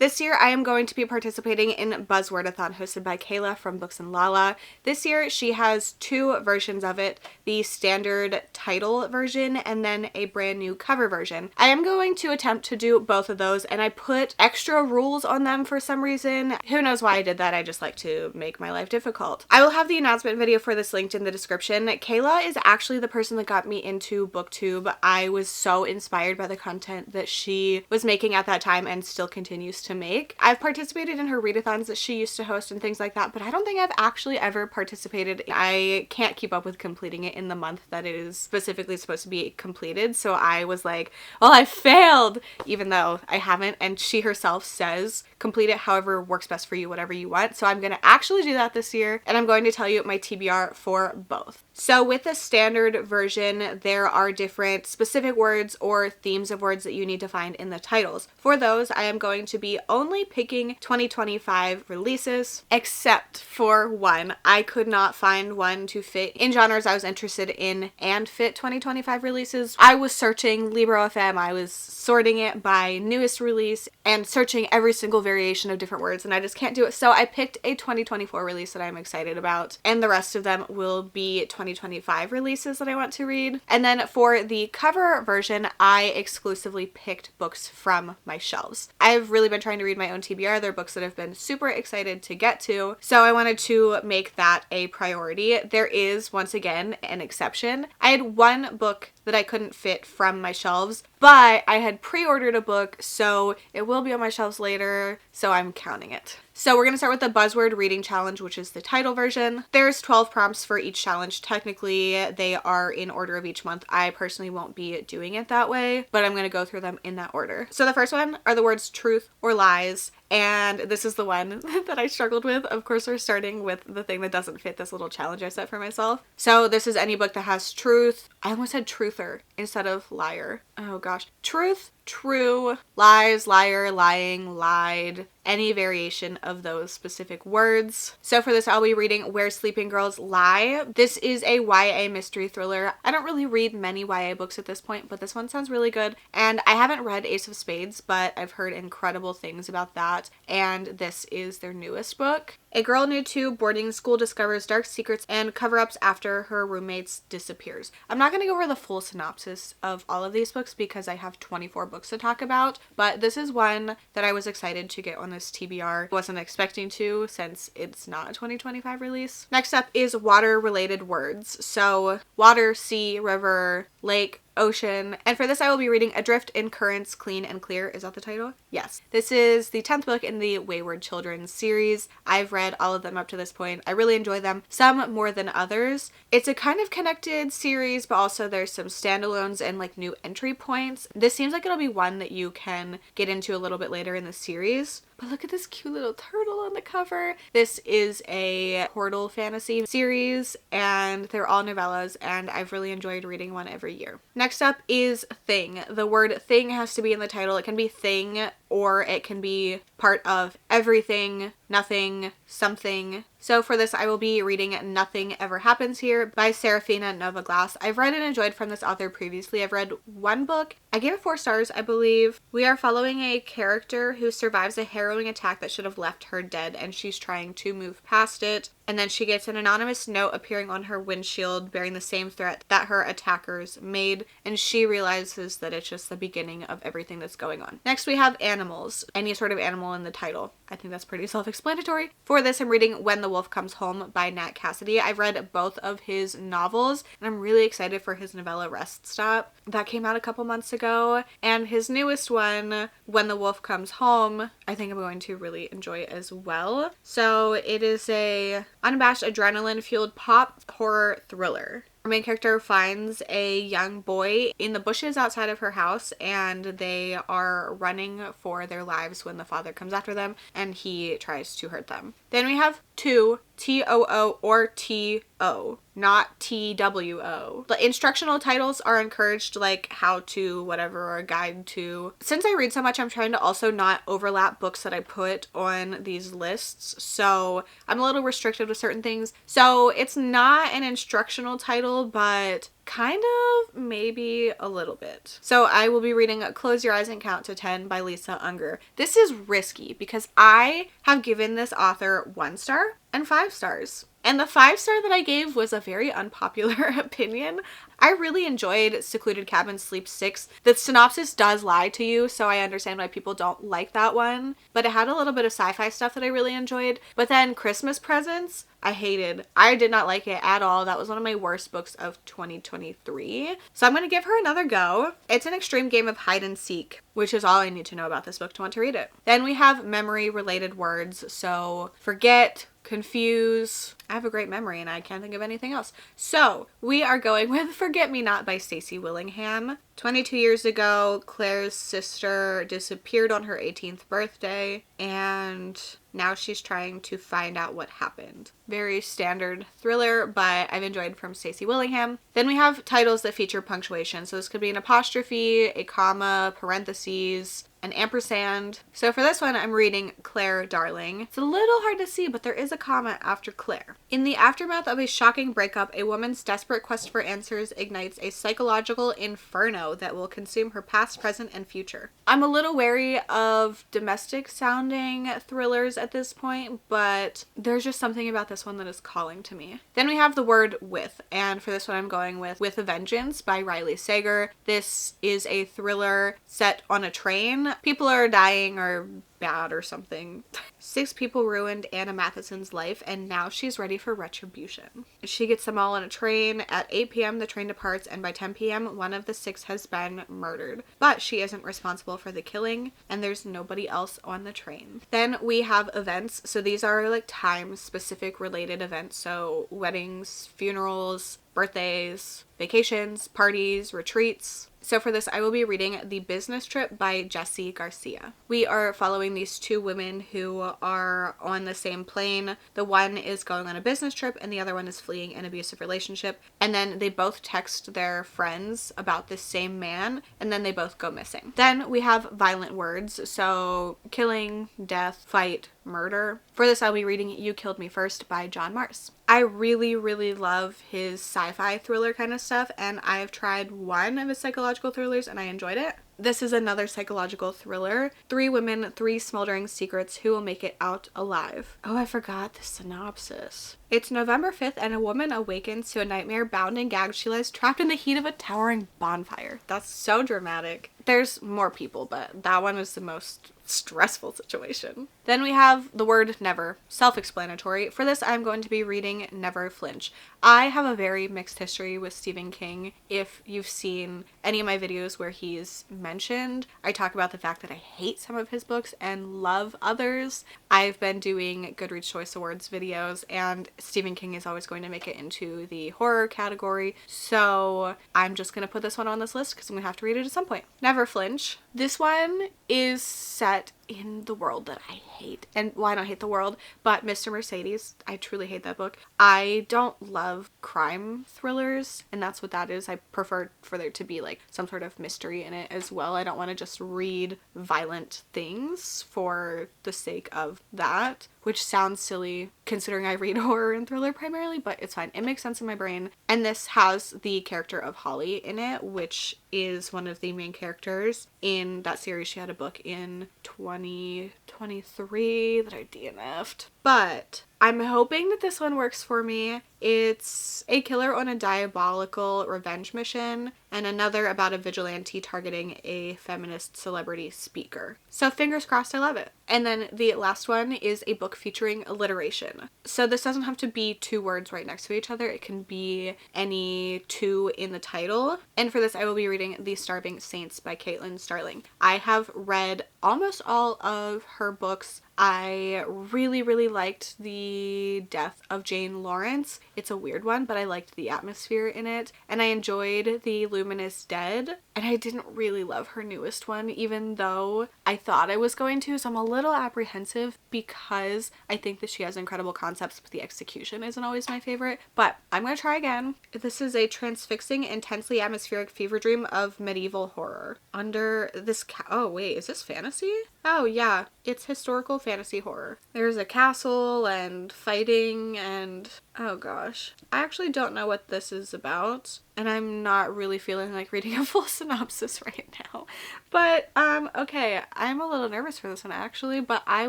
This year I am going to be participating in Buzzwordathon hosted by Kayla from Books and Lala. This year she has 2 versions of it, the standard title version and then a brand new cover version. I am going to attempt to do both of those, and I put extra rules on them for some reason. Who knows why I did that? I just like to make my life difficult. I will have the announcement video for this linked in the description. Kayla is actually the person that got me into BookTube. I was so inspired by the content that she was making at that time and still continues to make. I've participated in her readathons that she used to host and things like that, but I don't think I've actually ever participated. I can't keep up with completing it in the month that it is specifically supposed to be completed, so I was like, well, I failed, even though I haven't, and she herself says complete it however works best for you, whatever you want. So I'm gonna actually do that this year, and I'm going to tell you my TBR for both. So with the standard version, there are different specific words or themes of words that you need to find in the titles. For those, I am going to be only picking 2025 releases, except for one. I could not find one to fit in genres I was interested in and fit 2025 releases. I was searching Libro.fm, I was sorting it by newest release and searching every single variation of different words, and I just can't do it. So I picked a 2024 release that I'm excited about, and the rest of them will be 2025 releases that I want to read. And then for the cover version, I exclusively picked books from my shelves. I've really been trying to read my own TBR. They're books that I've been super excited to get to, so I wanted to make that a priority. There is, once again, an exception. I had one book that I couldn't fit from my shelves, but I had pre-ordered a book, so it will be on my shelves later, so I'm counting it. So we're going to start with the Buzzword Reading Challenge, which is the title version. There's 12 prompts for each challenge. Technically, they are in order of each month. I personally won't be doing it that way, but I'm going to go through them in that order. So the first one are the words truth or lies, and this is the one that I struggled with. Of course, we're starting with the thing that doesn't fit this little challenge I set for myself. So this is any book that has truth. I almost said truther instead of liar. Oh gosh. Truth, true, lies, liar, lying, lied, any variation of those specific words. So for this, I'll be reading Where Sleeping Girls Lie. This is a YA mystery thriller. I don't really read many YA books at this point, but this one sounds really good. And I haven't read Ace of Spades, but I've heard incredible things about that. And this is their newest book. A girl new to boarding school discovers dark secrets and cover-ups after her roommates disappears. I'm not going to go over the full synopsis of all of these books because I have 24 books to talk about, but this is one that I was excited to get on this TBR. Wasn't expecting to, since it's not a 2025 release. Next up is water-related words. So water, sea, river, lake, ocean. And for this, I will be reading Adrift in Currents, Clean and Clear. Is that the title? Yes. This is the 10th book in the Wayward Children series. I've read all of them up to this point. I really enjoy them, some more than others. It's a kind of connected series, but also there's some standalones and like new entry points. This seems like it'll be one that you can get into a little bit later in the series. But look at this cute little turtle on the cover. This is a portal fantasy series, and they're all novellas, and I've really enjoyed reading one every year. Next up is thing. The word thing has to be in the title. It can be thing, or it can be part of everything, nothing, something. So for this, I will be reading Nothing Ever Happens Here by Serafina Novaglass. I've read and enjoyed from this author previously. I've read one book. I gave it 4 stars, I believe. We are following a character who survives a harrowing attack that should have left her dead, and she's trying to move past it. And then she gets an anonymous note appearing on her windshield bearing the same threat that her attackers made, and she realizes that it's just the beginning of everything that's going on. Next, we have animals. Any sort of animal in the title. I think that's pretty self-explanatory. For this, I'm reading When the Wolf Comes Home by Nat Cassidy. I've read both of his novels, and I'm really excited for his novella Rest Stop. That came out a couple months ago, and his newest one, When the Wolf Comes Home, I think I'm going to really enjoy as well. So it is a unabashed adrenaline-fueled pop horror thriller. Our main character finds a young boy in the bushes outside of her house, and they are running for their lives when the father comes after them and he tries to hurt them. Then we have two, T-O-O or T-O, not T-W-O. The instructional titles are encouraged, like how to whatever or a guide to. Since I read so much, I'm trying to also not overlap books that I put on these lists, so I'm a little restricted with certain things. So it's not an instructional title, but Kind of, maybe a little bit. So I will be reading Close Your Eyes and Count to 10 by Lisa Unger. This is risky because I have given this author 1 star and 5 stars. And the 5-star that I gave was a very unpopular opinion. I really enjoyed Secluded Cabin Sleep 6. The synopsis does lie to you, so I understand why people don't like that one. But it had a little bit of sci-fi stuff that I really enjoyed. But then Christmas Presents, I hated. I did not like it at all. That was one of my worst books of 2023. So I'm going to give her another go. It's an extreme game of hide and seek, which is all I need to know about this book to want to read it. Then we have memory-related words. So forget, confuse. I have a great memory and I can't think of anything else. So we are going with Forget Me Not by Stacey Willingham. 22 years ago, Claire's sister disappeared on her 18th birthday, and now she's trying to find out what happened. Very standard thriller, but I've enjoyed from Stacey Willingham. Then we have titles that feature punctuation. So this could be an apostrophe, a comma, parentheses, an ampersand. So for this one, I'm reading Claire Darling. It's a little hard to see, but there is a comma after Claire. In the aftermath of a shocking breakup, a woman's desperate quest for answers ignites a psychological inferno that will consume her past, present, and future. I'm a little wary of domestic sounding thrillers at this point, but there's just something about this one that is calling to me. Then we have the word with, and for this one I'm going with a Vengeance by Riley Sager. This is a thriller set on a train. People are dying or bad or something. 6 people ruined Anna Matheson's life, and now she's ready for retribution. She gets them all on a train. At 8 p.m. the train departs, and by 10 p.m. one of the 6 has been murdered. But she isn't responsible for the killing, and there's nobody else on the train. Then we have events. So these are like time-specific related events. So weddings, funerals, birthdays, vacations, parties, retreats. So for this, I will be reading The Business Trip by Jessie Garcia. We are following these 2 women who are on the same plane. The one is going on a business trip and the other one is fleeing an abusive relationship. And then they both text their friends about this same man, and then they both go missing. Then we have violent words. So killing, death, fight, murder. For this, I'll be reading You Killed Me First by John Marrs. I really, really love his sci-fi thriller kind of stuff, and I've tried one of his psychological thrillers and I enjoyed it. This is another psychological thriller. 3 women, 3 smoldering secrets. Who will make it out alive? Oh, I forgot the synopsis. It's November 5th and a woman awakens to a nightmare. Bound and gagged, she lies trapped in the heat of a towering bonfire. That's so dramatic. There's more people, but that one is the most stressful situation. Then we have the word never. Self-explanatory. For this, I'm going to be reading Never Flinch. I have a very mixed history with Stephen King. If you've seen any of my videos where he's mentioned, I talk about the fact that I hate some of his books and love others. I've been doing Goodreads Choice Awards videos, and Stephen King is always going to make it into the horror category, so I'm just going to put this one on this list because I'm going to have to read it at some point. Never Flinch. This one is set in the world that I hate. And well, I don't hate the world, but Mr. Mercedes, I truly hate that book. I don't love crime thrillers, and that's what that is. I prefer for there to be like some sort of mystery in it as well. I don't want to just read violent things for the sake of that, which sounds silly considering I read horror and thriller primarily, but it's fine. It makes sense in my brain. And this has the character of Holly in it, which is one of the main characters in that series. She had a book in 2023 that I DNF'd. But I'm hoping that this one works for me. It's a killer on a diabolical revenge mission, and another about a vigilante targeting a feminist celebrity speaker. So fingers crossed, I love it. And then the last one is a book featuring alliteration. So this doesn't have to be 2 words right next to each other. It can be any 2 in the title. And for this, I will be reading The Starving Saints by Caitlin Starling. I have read almost all of her books. I really, really liked The Death of Jane Lawrence. It's a weird one, but I liked the atmosphere in it. And I enjoyed The Luminous Dead. And I didn't really love her newest one, even though I thought I was going to. So I'm a little apprehensive because I think that she has incredible concepts, but the execution isn't always my favorite. But I'm going to try again. This is a transfixing, intensely atmospheric fever dream of medieval horror. Under this oh wait, is this fantasy? Oh yeah, it's historical fantasy horror. There's a castle and fighting and Oh gosh. I actually don't know what this is about, and I'm not really feeling like reading a full synopsis right now. But, okay, I'm a little nervous for this one actually, but I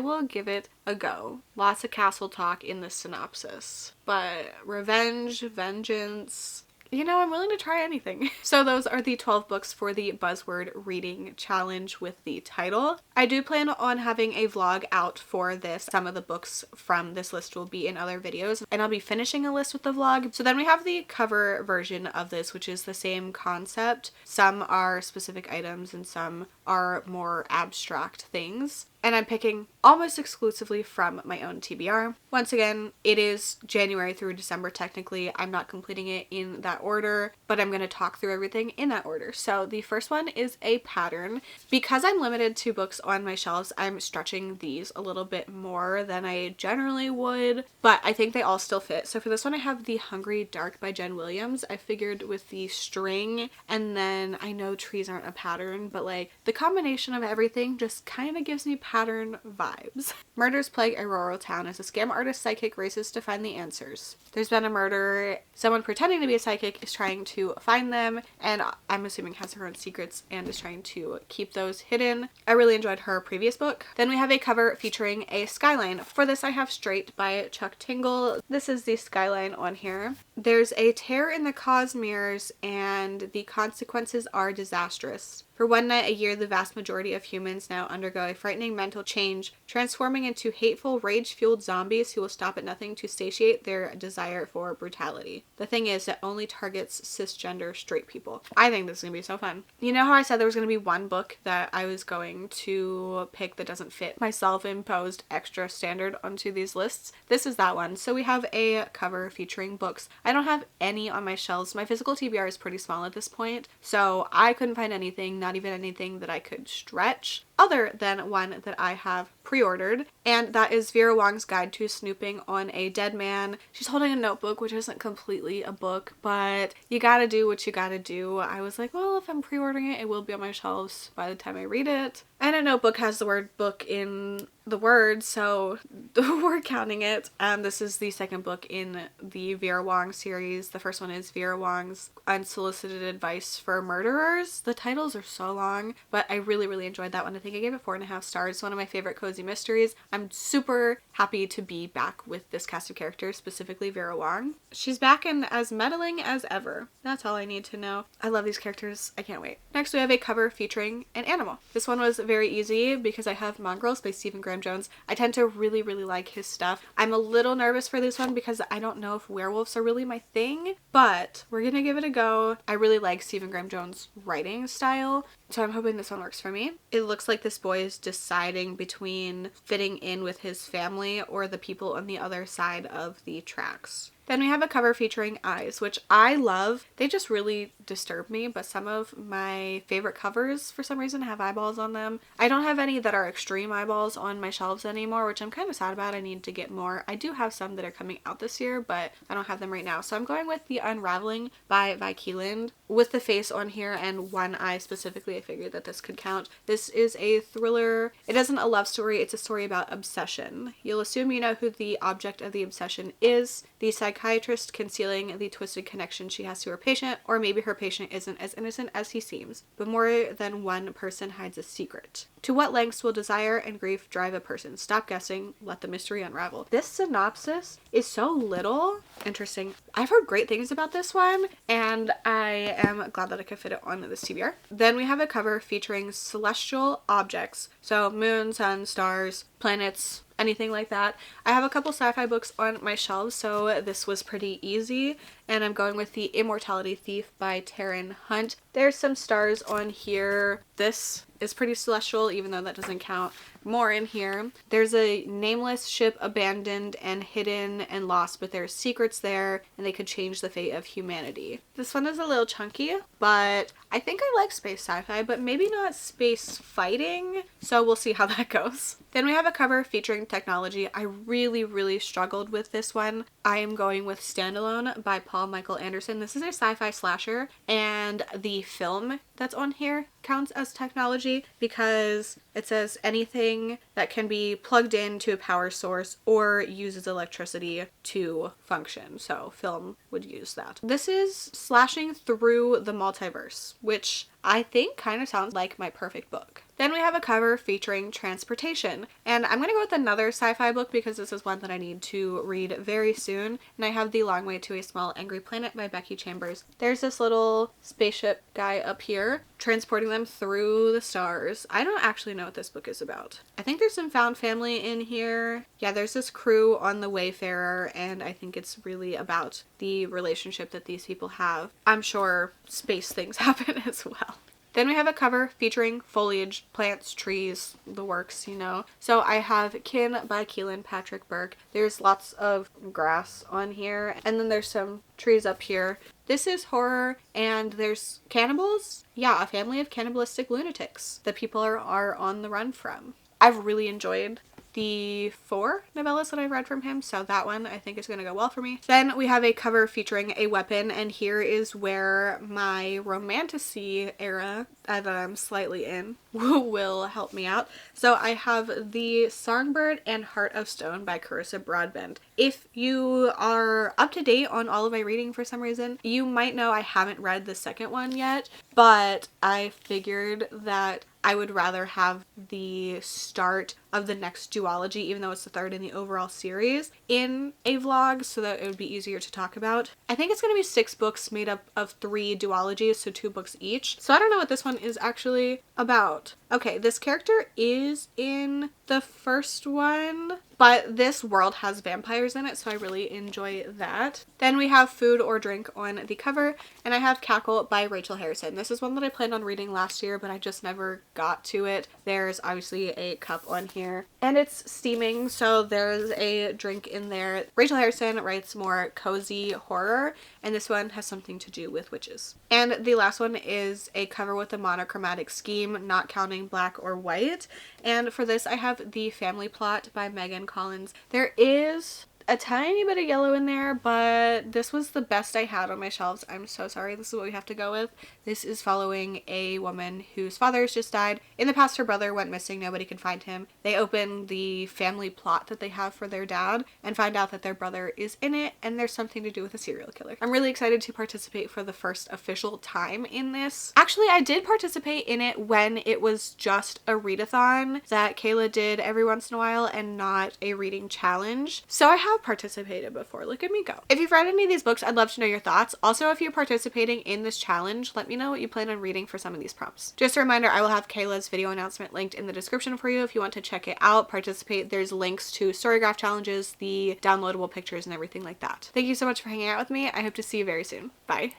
will give it a go. Lots of castle talk in this synopsis. But revenge, vengeance, you know, I'm willing to try anything. So those are the 12 books for the Buzzword reading challenge with the title. I do plan on having a vlog out for this. Some of the books from this list will be in other videos, and I'll be finishing a list with the vlog. So then we have the cover version of this, which is the same concept. Some are specific items and some are more abstract things. And I'm picking almost exclusively from my own TBR. Once again, it is January through December technically. I'm not completing it in that order, but I'm going to talk through everything in that order. So the first one is a pattern. Because I'm limited to books on my shelves, I'm stretching these a little bit more than I generally would, but I think they all still fit. So for this one, I have The Hungry Dark by Jen Williams. I figured with the string, and then I know trees aren't a pattern, but like the combination of everything just kind of gives me pattern vibes. Murders plague a rural town as a scam artist psychic races to find the answers. There's been a murder. Someone pretending to be a psychic is trying to find them, and I'm assuming has her own secrets and is trying to keep those hidden. I really enjoyed her previous book. Then we have a cover featuring a skyline. For this I have Straight by Chuck Tingle. This is the skyline on here. There's a tear in the cause mirrors and the consequences are disastrous. For one night a year, the vast majority of humans now undergo a frightening mental change, transforming into hateful, rage-fueled zombies who will stop at nothing to satiate their desire for brutality. The thing is, it only targets cisgender straight people. I think this is going to be so fun. You know how I said there was going to be one book that I was going to pick that doesn't fit my self-imposed extra standard onto these lists? This is that one. So we have a cover featuring books. I don't have any on my shelves. My physical TBR is pretty small at this point, so I couldn't find anything, not even anything that I could stretch, other than one that I have pre-ordered, and that is Vera Wong's Guide to Snooping on a Dead Man. She's holding a notebook, which isn't completely a book, but you gotta do what you gotta do. I was like, well, if I'm pre-ordering it, it will be on my shelves by the time I read it. And a notebook has the word book in the word, so we're counting it. This is the second book in the Vera Wong series. The first one is Vera Wong's Unsolicited Advice for Murderers. The titles are so long, but I really, really enjoyed that one. I think I gave it 4.5 stars. It's one of my favorite cozy mysteries. I'm super happy to be back with this cast of characters, specifically Vera Wong. She's back and as meddling as ever. That's all I need to know. I love these characters. I can't wait. Next, we have a cover featuring an animal. This one was very easy because I have Mongrels by Stephen Graham Jones. I tend to really, really like his stuff. I'm a little nervous for this one because I don't know if werewolves are really my thing, but we're gonna give it a go. I really like Stephen Graham Jones' writing style, so I'm hoping this one works for me. It looks like this boy is deciding between fitting in with his family or the people on the other side of the tracks. Then we have a cover featuring eyes, which I love. They just really disturb me, but some of my favorite covers for some reason have eyeballs on them. I don't have any that are extreme eyeballs on my shelves anymore, which I'm kind of sad about. I need to get more. I do have some that are coming out this year, but I don't have them right now. So I'm going with The Unraveling by Vi Keeland. With the face on here and one eye specifically, I figured that this could count. This is a thriller. It isn't a love story, it's a story about obsession. You'll assume you know who the object of the obsession is, the psychiatrist concealing the twisted connection she has to her patient, or maybe her patient isn't as innocent as he seems, but more than one person hides a secret. To what lengths will desire and grief drive a person? Stop guessing, let the mystery unravel. This synopsis is so little. Interesting. I've heard great things about this one, and I am glad that I could fit it on this TBR. Then we have a cover featuring celestial objects, so moon, sun, stars, planets, anything like that. I have a couple sci-fi books on my shelves, so this was pretty easy, and I'm going with The Immortality Thief by Taryn Hunt. There's some stars on here. This is pretty celestial, even though that doesn't count. More in here. There's a nameless ship abandoned and hidden and lost, but there's secrets there and they could change the fate of humanity. This one is a little chunky, but I think I like space sci-fi, but maybe not space fighting, so we'll see how that goes. Then we have a cover featuring technology. I really, really struggled with this one. I am going with Standalone by Paul Michael Anderson. This is a sci-fi slasher, and the film that's on here counts as technology because it says anything anything that can be plugged into a power source or uses electricity to function. So film would use that. This is slashing through the multiverse, which I think kind of sounds like my perfect book. Then we have a cover featuring transportation, and I'm gonna go with another sci-fi book because this is one that I need to read very soon, and I have The Long Way to a Small Angry Planet by Becky Chambers. There's this little spaceship guy up here transporting them through the stars. I don't actually know what this book is about. I think there's some found family in here. Yeah, there's this crew on the Wayfarer, and I think it's really about the relationship that these people have. I'm sure space things happen as well. Then we have a cover featuring foliage, plants, trees, the works, you know. So I have Kin by Keelan Patrick Burke. There's lots of grass on here, and then there's some trees up here. This is horror, and there's cannibals. Yeah, a family of cannibalistic lunatics that people are on the run from. I've really enjoyed the 4 novellas that I've read from him, so that one I think is going to go well for me. Then we have a cover featuring a weapon, and here is where my romantasy era that I'm slightly in will help me out. So I have The Songbird and Heart of Stone by Carissa Broadbent. If you are up to date on all of my reading for some reason, you might know I haven't read the second one yet, but I figured that I would rather have the start of the next duology, even though it's the third in the overall series, in a vlog so that it would be easier to talk about. I think it's going to be 6 books made up of 3 duologies, so 2 books each. So I don't know what this one is actually about. Okay, this character is in the first one, but this world has vampires in it, so I really enjoy that. Then we have Food or Drink on the cover, and I have Cackle by Rachel Harrison. This is one that I planned on reading last year, but I just never got to it. There's obviously a cup on here, and it's steaming, so there's a drink in there. Rachel Harrison writes more cozy horror, and this one has something to do with witches. And the last one is a cover with a monochromatic scheme, not counting black or white. And for this I have The Family Plot by Megan Collins. There is a tiny bit of yellow in there, but this was the best I had on my shelves. I'm so sorry. This is what we have to go with. This is following a woman whose father has just died. In the past, her brother went missing. Nobody could find him. They open the family plot that they have for their dad and find out that their brother is in it, and there's something to do with a serial killer. I'm really excited to participate for the first official time in this. Actually, I did participate in it when it was just a readathon that Kayla did every once in a while and not a reading challenge. So I have participated before. Look at me go. If you've read any of these books, I'd love to know your thoughts. Also, if you're participating in this challenge, let me know what you plan on reading for some of these prompts. Just a reminder, I will have Kayla's video announcement linked in the description for you if you want to check it out, participate. There's links to Storygraph challenges, the downloadable pictures, and everything like that. Thank you so much for hanging out with me. I hope to see you very soon. Bye.